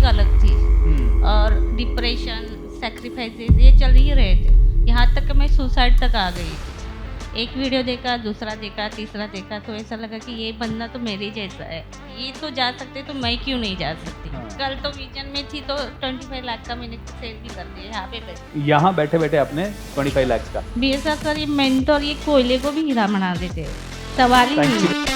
ही अलग थी और डिप्रेशन, सैक्रिफाइसेस ये चल ही रहे थे। यहाँ तक कि मैं सुसाइड तक आ गई थी। एक वीडियो देखा, दूसरा देखा, तीसरा देखा तो ऐसा लगा कि ये बंदा तो मेरे जैसा है, ये तो जा सकते तो मैं क्यों नहीं जा सकती। कल तो विजन में थी तो 25 लाख का मैंने सेल भी कर दिया यहाँ बैठे बैठे आपने 25 लाख का। BSR सर ये मेंटोर ये कोयले को भी हीरा बना देते हैं, सवाल ही नहीं है।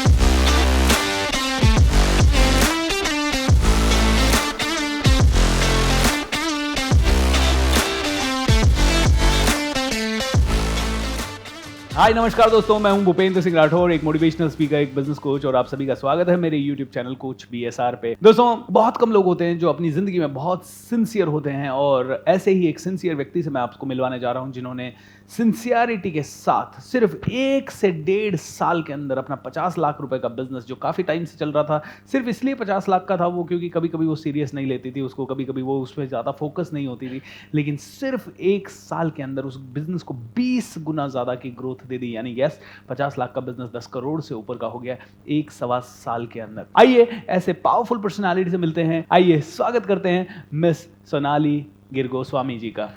हाय नमस्कार दोस्तों, मैं हूं भूपेंद्र सिंह राठौर, एक मोटिवेशनल स्पीकर, एक बिजनेस कोच, और आप सभी का स्वागत है मेरे यूट्यूब चैनल कोच BSR पे। दोस्तों, बहुत कम लोग होते हैं जो अपनी जिंदगी में बहुत सिंसियर होते हैं, और ऐसे ही एक सिंसियर व्यक्ति से मैं आपको मिलवाने जा रहा हूं जिन्होंने सिंसियरिटी के साथ सिर्फ 1 से 1.5 साल के अंदर अपना 50 लाख रुपए का बिजनेस, जो काफी टाइम से चल रहा था, सिर्फ इसलिए 50 लाख का था वो क्योंकि कभी कभी वो सीरियस नहीं लेती थी उसको, कभी कभी वो उस पर ज्यादा फोकस नहीं होती थी, लेकिन सिर्फ 1 साल के अंदर उस बिजनेस को 20 गुना ज्यादा की ग्रोथ दे दी। यानी यस, 50 लाख का बिजनेस 10 करोड़ से ऊपर का हो गया 1-1.25 साल के अंदर। आइए ऐसे पावरफुल पर्सनालिटी से मिलते हैं। आइए स्वागत करते हैं मिस सोनाली गिरगोस्वामी जी का।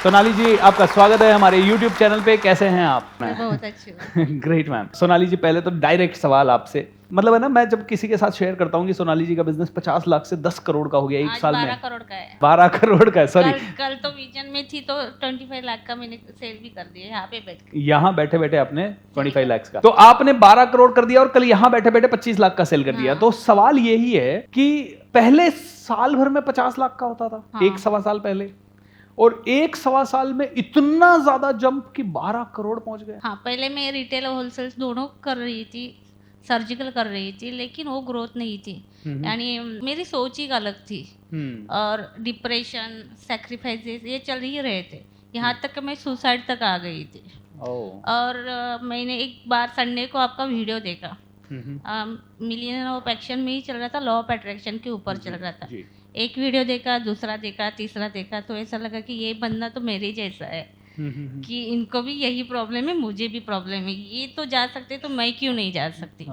सोनाली जी, आपका स्वागत है हमारे YouTube चैनल पे। कैसे हैं आप? मैं बहुत अच्छी हूँ। Great ma'am. सोनाली जी, पहले तो डायरेक्ट सवाल आपसे, मतलब है ना, मैं जब किसी के साथ शेयर करता हूँ कि सोनाली जी का बिजनेस 50 लाख से 10 करोड़ का हो गया 1 साल में। 12 करोड़ का है। 12 करोड़ का है, सॉरी। कल तो विजन में थी तो 25 लाख का मैंने सेल भी कर दिया यहाँ बैठे बैठे आपने 25 लाख का, तो आपने 12 करोड़ कर दिया और कल यहाँ बैठे बैठे 25 लाख का सेल कर दिया। तो सवाल यही है कि पहले साल भर में 50 लाख का होता था, 1-1.25 साल पहले, और 1-1.25 साल में इतना ज्यादा जंप कि 12 करोड़ पहुंच गए। हाँ, पहले मैं रिटेल और होलसेल दोनों कर रही थी, सर्जिकल कर रही थी, लेकिन वो ग्रोथ नहीं थी। यानी मेरी सोच ही अलग थी और डिप्रेशन, सैक्रिफाइसेस ये चल ही रहे थे। यहाँ तक कि मैं सुसाइड तक आ गई थी। और मैंने एक बार संडे को आपका वीडियो देखा, मिलियन ऑफ एक्शन में ही चल रहा था, लॉ ऑफ अट्रैक्शन के ऊपर चल रहा था। एक वीडियो देखा, दूसरा देखा, तीसरा देखा तो ऐसा लगा कि ये बंदा तो मेरे जैसा है, कि इनको भी यही प्रॉब्लम है, मुझे भी प्रॉब्लम है, ये तो जा सकते तो मैं क्यों नहीं जा सकती।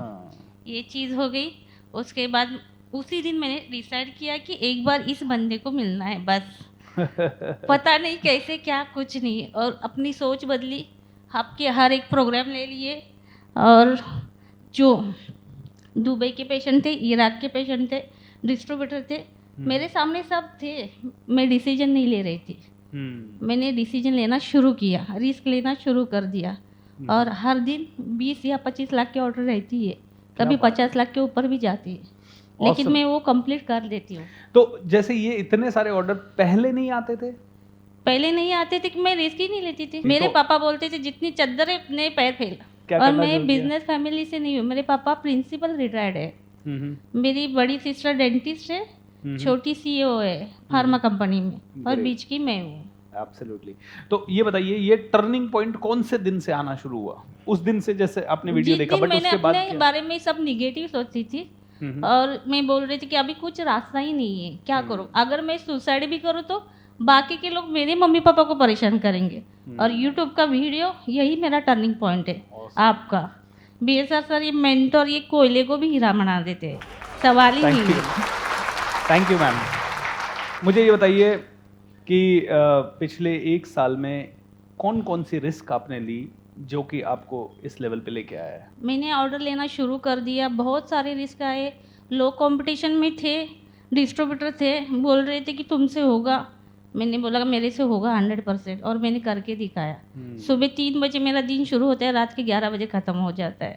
ये चीज़ हो गई। उसके बाद उसी दिन मैंने डिसाइड किया कि एक बार इस बंदे को मिलना है, बस। पता नहीं कैसे, क्या, कुछ नहीं, और अपनी सोच बदली। आपके हर एक प्रोग्राम ले लिए, और जो दुबई के पेशेंट थे, इराक के पेशेंट थे, डिस्ट्रीब्यूटर थे, मेरे सामने सब थे। मैं डिसीजन नहीं ले रही थी। मैंने डिसीजन लेना शुरू किया, रिस्क लेना शुरू कर दिया, और हर दिन 20 या 25 लाख की ऑर्डर रहती है, कभी 50 लाख के ऊपर भी जाती है, लेकिन मैं वो कंप्लीट कर लेती हूँ। तो जैसे ये इतने सारे ऑर्डर पहले नहीं आते थे? पहले नहीं आते थे कि मैं रिस्क ही नहीं लेती थी। मेरे पापा बोलते थे जितनी चद्दर है उतने पैर फैल। और मैं बिजनेस फैमिली से नहीं हूँ। मेरे पापा प्रिंसिपल रिटायर्ड है, मेरी बड़ी सिस्टर डेंटिस्ट है, छोटी CEO है फार्मा कंपनी में, और बीच की मैं हूँ। एब्सोल्युटली। तो ये बताइए, ये टर्निंग पॉइंट कौन से दिन से आना शुरू हुआ? उस दिन से, जैसे आपने वीडियो देखा, बट उसके बाद मैंने अपने बारे में सब निगेटिव सोचती थी, और मैं बोल रही थी कि अभी कुछ रास्ता ही नहीं है, क्या करूँ। अगर मैं सुसाइड भी करूँ तो बाकी के लोग मेरे मम्मी पापा को परेशान करेंगे, और यूट्यूब का वीडियो यही मेरा टर्निंग पॉइंट है। आपका BSR सर ये मेंटोर ये कोयले को भी हीरा बना देते हैं, सवाल ही नहीं है। Thank you ma'am. मुझे ये बताइए कि पिछले 1 साल में कौन कौन सी रिस्क आपने ली जो कि आपको इस लेवल पे लेके आया है? मैंने ऑर्डर लेना शुरू कर दिया, बहुत सारे रिस्क आए। लो कंपटीशन में थे, डिस्ट्रीब्यूटर थे, बोल रहे थे कि तुमसे होगा। मैंने बोला मेरे से होगा 100%, और मैंने करके दिखाया। सुबह 3 बजे मेरा दिन शुरू होता है, रात के 11 बजे ख़त्म हो जाता है।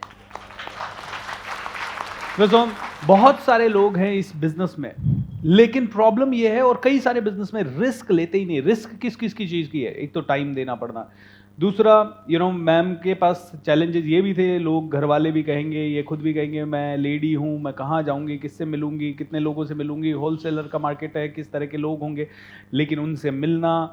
दोस्तों, बहुत सारे लोग हैं इस बिजनेस में, लेकिन प्रॉब्लम ये है, और कई सारे बिजनेस में रिस्क लेते ही नहीं। रिस्क किस किस की चीज़ की है? एक तो टाइम देना पड़ना, दूसरा मैम के पास चैलेंजेस ये भी थे, लोग घर वाले भी कहेंगे, ये खुद भी कहेंगे, मैं लेडी हूँ, मैं कहाँ जाऊँगी, किससे मिलूँगी, कितने लोगों से मिलूँगी, होलसेलर का मार्केट है, किस तरह के लोग होंगे, लेकिन उनसे मिलना,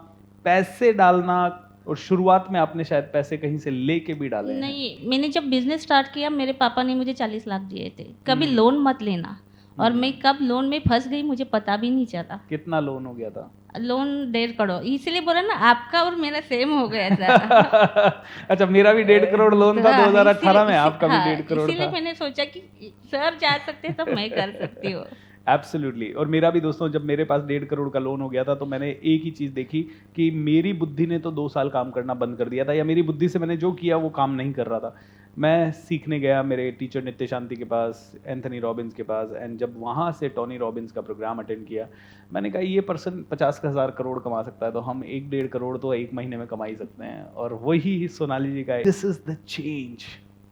पैसे डालना, और शुरुआत में आपने शायद पैसे कहीं से लेके भी डाले नहीं, मैंने जब बिजनेस स्टार्ट किया मेरे पापा ने मुझे 40 लाख दिए थे, कभी लोन मत लेना, और मैं कब लोन में फंस गई मुझे पता भी नहीं चला। कितना लोन हो गया था? लोन 1.5 करोड़, इसलिए बोला ना आपका और मेरा सेम हो गया था। अच्छा, मेरा भी 1.5 करोड़ लोन था 2018 में, आपका भी 1.5 करोड़ था। इसीलिए मैंने सोचा कि सर जा सकते तो मैं कर सकती हूँ। एब्सोल्युटली। और मेरा भी दोस्तों, जब मेरे पास 1.5 करोड़ का लोन हो गया था तो मैंने एक ही चीज़ देखी कि मेरी बुद्धि ने तो 2 साल काम करना बंद कर दिया था, या मेरी बुद्धि से मैंने जो किया वो काम नहीं कर रहा था। मैं सीखने गया मेरे टीचर नित्य शांति के पास, एंथनी रॉबिन्स के पास, एंड जब वहाँ से टोनी रॉबिन्स का प्रोग्राम अटेंड किया, मैंने कहा ये पर्सन 50,000 करोड़ कमा सकता है तो हम 1-1.5 करोड़ तो एक महीने में कमा ही सकते हैं। और वही सोनाली जी का this is the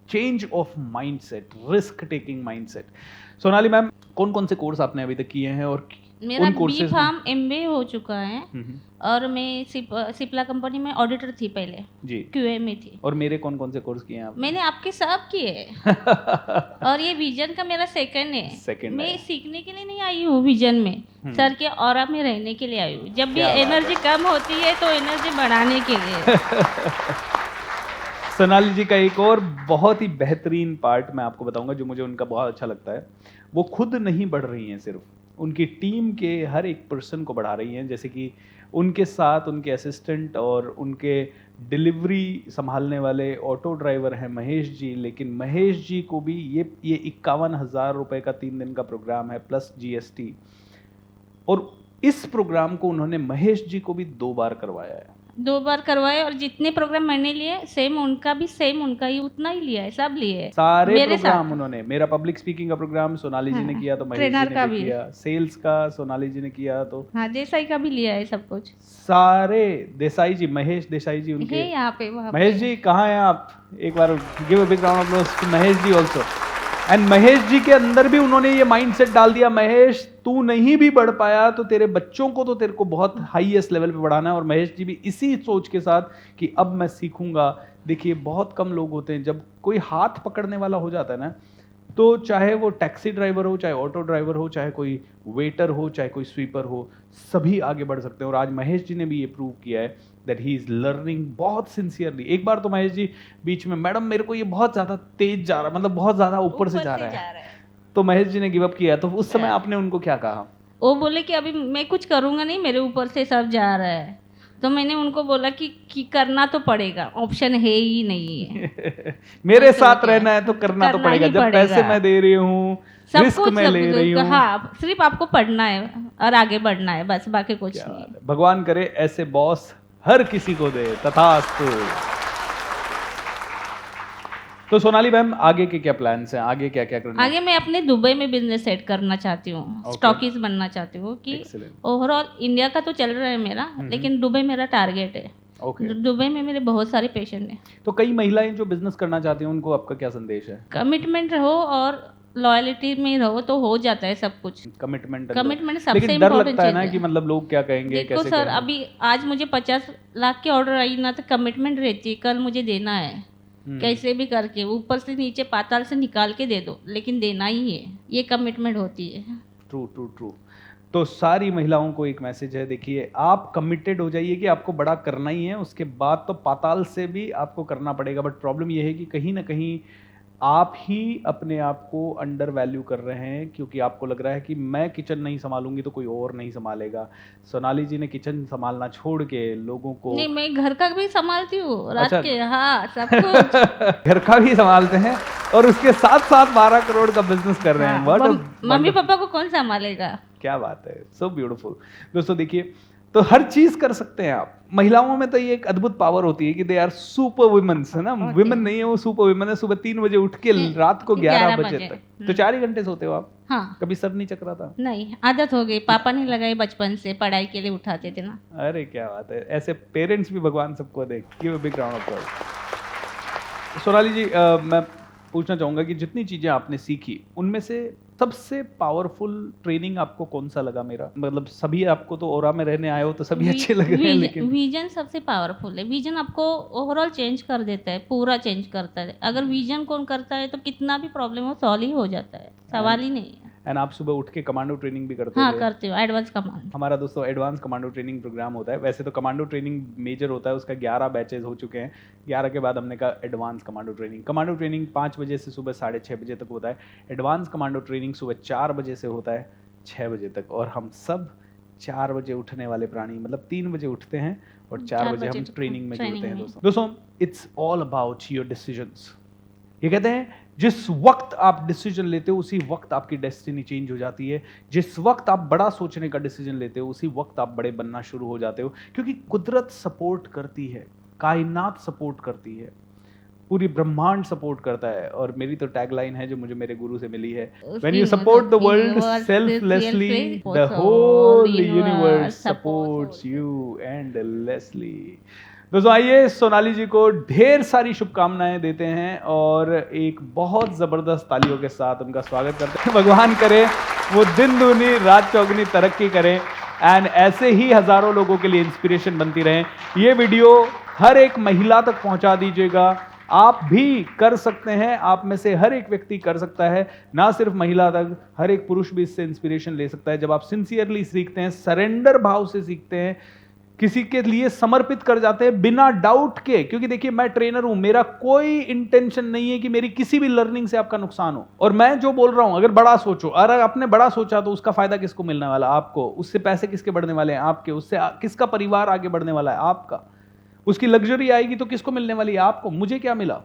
change of mindset, risk taking mindset. Sonali ma'am, कौन कौन से कोर्स आपने अभी तक किए हैं और मेरा उन बी कोर्सेज फार्म MBA हो चुका है और मैं सिप्ला कंपनी में ऑडिटर थी पहले, जी, QA में थी। और मेरे कौन कौन से कोर्स किए हैं आपने? मैंने आपके सब किए और ये विजन का मेरा सेकंड है। Second मैं है। सीखने के लिए नहीं आई हूँ विजन में, सर के ऑरा में रहने के लिए आई हूँ। जब भी क्या बात एनर्जी कम होती है तो एनर्जी बढ़ाने के लिए। सोनाली जी का एक और बहुत ही बेहतरीन पार्ट मैं आपको बताऊंगा जो मुझे उनका बहुत अच्छा लगता है। वो खुद नहीं बढ़ रही हैं, सिर्फ उनकी टीम के हर एक पर्सन को बढ़ा रही हैं। जैसे कि उनके साथ उनके असिस्टेंट और उनके डिलीवरी संभालने वाले ऑटो ड्राइवर हैं महेश जी, लेकिन महेश जी को भी ये 51,000 रुपए का 3 दिन का प्रोग्राम है प्लस GST, और इस प्रोग्राम को उन्होंने महेश जी को भी 2 बार करवाया है। 2 बार करवाए और जितने प्रोग्राम मैंने लिए सेम उनका ही उतना ही लिया है, सब लिए है सारे मेरे प्रोग्राम साथ। उन्होंने, मेरा पब्लिक स्पीकिंग का प्रोग्राम सोनाली जी ने हाँ, किया तो महेश ट्रेनर जी का ने भी भी। किया, सेल्स का सोनाली जी ने किया, तो हाँ, देसाई का भी लिया है सब कुछ। सारे देसाई जी, महेश देसाई जी उनके। है यहाँ पे वहाँ महेश पे। जी कहाँ हैं आप? एक बार give a big round of applause to Mahesh ji also. And Mahesh ji के अंदर भी उन्होंने ये माइंडसेट डाल दिया, महेश तू नहीं भी बढ़ पाया तो तेरे बच्चों को तो तेरे को बहुत हाईएस्ट लेवल पे बढ़ाना है। और महेश जी भी इसी सोच के साथ कि अब मैं सीखूंगा। देखिए बहुत कम लोग होते हैं, जब कोई हाथ पकड़ने वाला हो जाता है ना, तो चाहे वो टैक्सी ड्राइवर हो, चाहे ऑटो ड्राइवर हो, चाहे कोई वेटर हो, चाहे कोई स्वीपर हो, सभी आगे बढ़ सकते हैं। और आज महेश जी ने भी ये प्रूव किया है दैट ही इज लर्निंग बहुत सिंसियरली। एक बार तो महेश जी बीच में, मैडम मेरे को ये बहुत ज्यादा तेज जा रहा है, मतलब बहुत ज्यादा ऊपर से जा रहा है, तो महेश जी ने गिव अप किया। तो उस समय आपने उनको क्या कहा? वो बोले कि अभी मैं कुछ करूँगा नहीं, मेरे ऊपर से सब जा रहा है। तो मैंने उनको बोला कि करना तो पड़ेगा, ऑप्शन है ही नहीं है। मेरे साथ रहना है तो करना तो पड़ेगा, ही जब पैसे मैं दे रही हूँ, सब रिस्क कुछ मैं ले रही हूँ। हाँ, सिर्फ आपको पढ़ना है और आगे बढ़ना है, बस बाकी कुछ क्या नहीं। बात है। भगवान करे ऐसे बॉस हर किसी को दे, तथास्तु। तो सोनाली मैम, आगे के क्या प्लान्स हैं? आगे क्या क्या करना है? आगे मैं अपने दुबई में बिजनेस सेट करना चाहती हूँ, Okay. स्टॉकीज बनना चाहती हूँ कि Excellent. ओवरऑल इंडिया का तो चल रहा है मेरा, लेकिन दुबई मेरा टारगेट है। ओके। दुबई में मेरे बहुत सारे पेशेंट हैं। तो कई महिलाएं जो बिजनेस करना चाहती हैं, उनको आपका क्या संदेश है? कमिटमेंट रहो और लॉयल्टी में रहो तो हो जाता है सब कुछ। कमिटमेंट सबसे लेकिन डर इम्पोर्टेंट लगता है चीज ना है। कि मतलब लोग क्या कहेंगे, देखो कैसे सर, कहेंगे? अभी आज मुझे 50 लाख की ऑर्डर आई ना, तो कमिटमेंट रहती है, कल मुझे देना है कैसे भी करके, ऊपर से नीचे पाताल से निकाल के दे दो, लेकिन देना ही है, ये कमिटमेंट होती है। True true true. तो सारी महिलाओं को एक मैसेज है, देखिए आप कमिटेड हो जाइए कि आपको बड़ा करना ही है, उसके बाद तो पाताल से भी आपको करना पड़ेगा। बट प्रॉब्लम यह है कि कहीं ना कहीं आप ही अपने आप को अंडर वैल्यू कर रहे हैं, क्योंकि आपको लग रहा है कि मैं किचन नहीं संभालूंगी तो कोई और नहीं संभालेगा। सोनाली जी ने किचन संभालना छोड़ के लोगों को, नहीं, मैं घर का भी संभालती हूँ, रात अच्छा। के, हाँ, सब कुछ। घर का भी संभालते हैं और उसके साथ साथ 12 करोड़ का बिजनेस कर रहे हैं। हाँ, What a मम्मी पापा को कौन संभालेगा? क्या बात है, सो ब्यूटीफुल। दोस्तों देखिए, तो हर चीज कर सकते हैं आप। महिलाओं में तो ये एक अद्भुत पावर होती है कि दे आर सुपर वुमेन्स, है ना। विमेन नहीं है वो, सुपर वुमेन है। सुबह 3 बजे उठ के रात को 11 बजे तक, तो 4 ही घंटे सोते हो आप? हाँ। कभी सर नहीं चकरा था? नहीं, आदत हो गई, पापा ने लगाई बचपन से, पढ़ाई के लिए उठाते थे ना। अरे क्या बात है, ऐसे पेरेंट्स भी भगवान सबको दे। Give a big round of applause. Sonali ji, मैं पूछना चाहूंगा कि जितनी चीजें आपने सीखी, उनमें से सबसे पावरफुल ट्रेनिंग आपको कौन सा लगा? मेरा मतलब सभी, आपको तो ओरा में रहने आए हो तो सभी अच्छे लग रहे हैं, लेकिन विजन सबसे पावरफुल है। विजन आपको ओवरऑल चेंज कर देता है, पूरा चेंज करता है। अगर विजन कौन करता है तो कितना भी प्रॉब्लम हो सॉल्व ही हो जाता है, सवाल ही नहीं है। एंड आप सुबह उठ के कमांडो ट्रेनिंग भी करते हाँ, थे? करते हो, एडवांस कमांड। हमारा दोस्तों एडवांस कमांडो ट्रेनिंग प्रोग्राम होता है। वैसे तो कमांडो ट्रेनिंग मेजर होता है, उसका 11 बैचेज हो चुके हैं। 11 के बाद हमने कहा advance commando training. Commando training 5 बजे से सुबह 6:30 बजे तक होता है। एडवांस कमांडो ट्रेनिंग सुबह 4 बजे से होता है 6 बजे तक। और हम सब 4 बजे उठने वाले प्राणी, मतलब 3 बजे उठते हैं और 4 बजे हम ट्रेनिंग में जुड़ते हैं। दोस्तों it's all about your decisions. ये कहते हैं जिस वक्त आप डिसीजन लेते हो उसी वक्त आपकी डेस्टिनी चेंज हो जाती है। जिस वक्त आप बड़ा सोचने का डिसीजन लेते हो उसी वक्त आप बड़े बनना शुरू हो जाते हो, क्योंकि कुदरत सपोर्ट करती है, कायनात सपोर्ट करती है, पूरी ब्रह्मांड सपोर्ट करता है। और मेरी तो टैगलाइन है जो मुझे मेरे गुरु से मिली है, when you support the world selflessly the whole universe supports you endlessly. दोस्तों आइए सोनाली जी को ढेर सारी शुभकामनाएं देते हैं और एक बहुत जबरदस्त तालियों के साथ उनका स्वागत करते हैं। भगवान करे वो दिन दूनी रात चौगुनी तरक्की करें एंड ऐसे ही हजारों लोगों के लिए इंस्पिरेशन बनती रहें। ये वीडियो हर एक महिला तक पहुंचा दीजिएगा। आप भी कर सकते हैं, आप में से हर एक व्यक्ति कर सकता है, ना सिर्फ महिला तक, हर एक पुरुष भी इससे इंस्पिरेशन ले सकता है। जब आप सिंसियरली सीखते हैं, सरेंडर भाव से सीखते हैं, किसी के लिए समर्पित कर जाते हैं बिना डाउट के, क्योंकि देखिए मैं ट्रेनर हूं, मेरा कोई इंटेंशन नहीं है कि मेरी किसी भी लर्निंग से आपका नुकसान हो। और मैं जो बोल रहा हूं, अगर बड़ा सोचो, अगर आपने बड़ा सोचा तो उसका फायदा किसको मिलने वाला? आपको। उससे पैसे किसके बढ़ने वाले हैं? आपके। उससे किसका परिवार आगे बढ़ने वाला है? आपका। उसकी लग्जरी आएगी तो किसको मिलने वाली है? आपको। मुझे क्या मिला?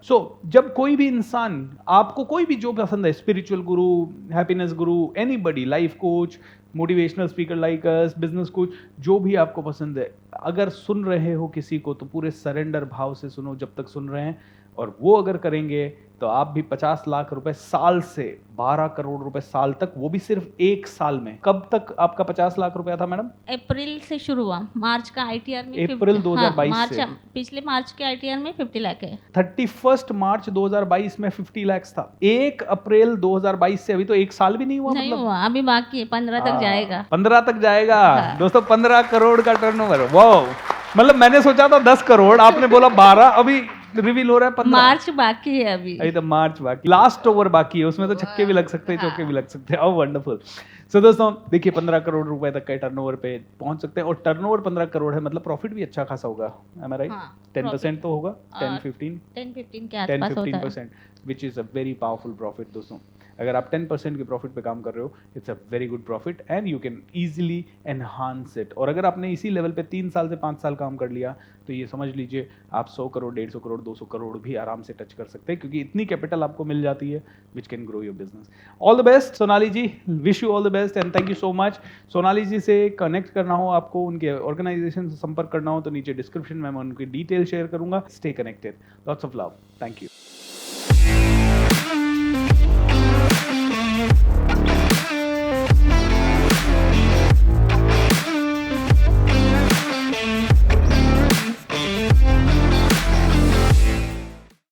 जब कोई भी इंसान, आपको कोई भी जो पसंद है, स्पिरिचुअल गुरु, हैप्पीनेस गुरु, anybody, life coach, motivational speaker like us, business coach, जो भी आपको पसंद है, अगर सुन रहे हो किसी को तो पूरे सरेंडर भाव से सुनो जब तक सुन रहे हैं। और वो अगर करेंगे तो आप भी 50 लाख रुपए साल से 12 करोड़ रुपए साल तक, वो भी सिर्फ एक साल में। कब तक आपका 50 लाख रुपया था मैडम? अप्रैल से शुरू हुआ, मार्च का आईटीआर में अप्रैल 2022 मार्च, से। पिछले मार्च के आईटीआर में 50 लाख है। 31 मार्च 2022 में 50 लाख था। 1 अप्रैल 2022 से अभी तो एक साल भी नहीं हुआ। नहीं मतलब हुआ, अभी बाकी है, 15 तक जाएगा। 15 तक जाएगा। दोस्तों 15 करोड़ का टर्नओवर। वाह, मतलब मैंने सोचा था 10 करोड़, आपने बोला 12, अभी रिवील हो रहा है 15। मार्च बाकी है अभी तो मार्च बाकी, लास्ट ओवर बाकी है, उसमें तो छक्के भी लग सकते हैं, चौके भी लग सकते हैं। ओह वंडरफुल। सो दोस्तों देखिए 15 करोड़ रुपए तक के टर्नओवर पे पहुंच सकते हैं। और टर्नओवर 15 करोड़ है, मतलब प्रॉफिट भी अच्छा खासा होगा। एम आई राइट? 10% तो होगा, 10-15 के आसपास होता है। 10-15%, which is a very powerful profit. दोस्तों अगर आप 10% के प्रॉफिट पे काम कर रहे हो, it's a very good profit and you can easily enhance it. और अगर आपने इसी लेवल पे 3 साल से 5 साल काम कर लिया तो ये समझ लीजिए आप 100 करोड़, 150 करोड़, 200 करोड़ भी आराम से टच कर सकते हैं, क्योंकि इतनी कैपिटल आपको मिल जाती है which can grow your business. All the best Sonali ji, wish you all the best and thank you so much. Sonali ji से कनेक्ट करना हो आपको, उनके ऑर्गेनाइजेशन से संपर्क करना हो तो नीचे डिस्क्रिप्शन में मैं उनकी डिटेल शेयर करूंगा। Stay connected. Lots of love. Thank you.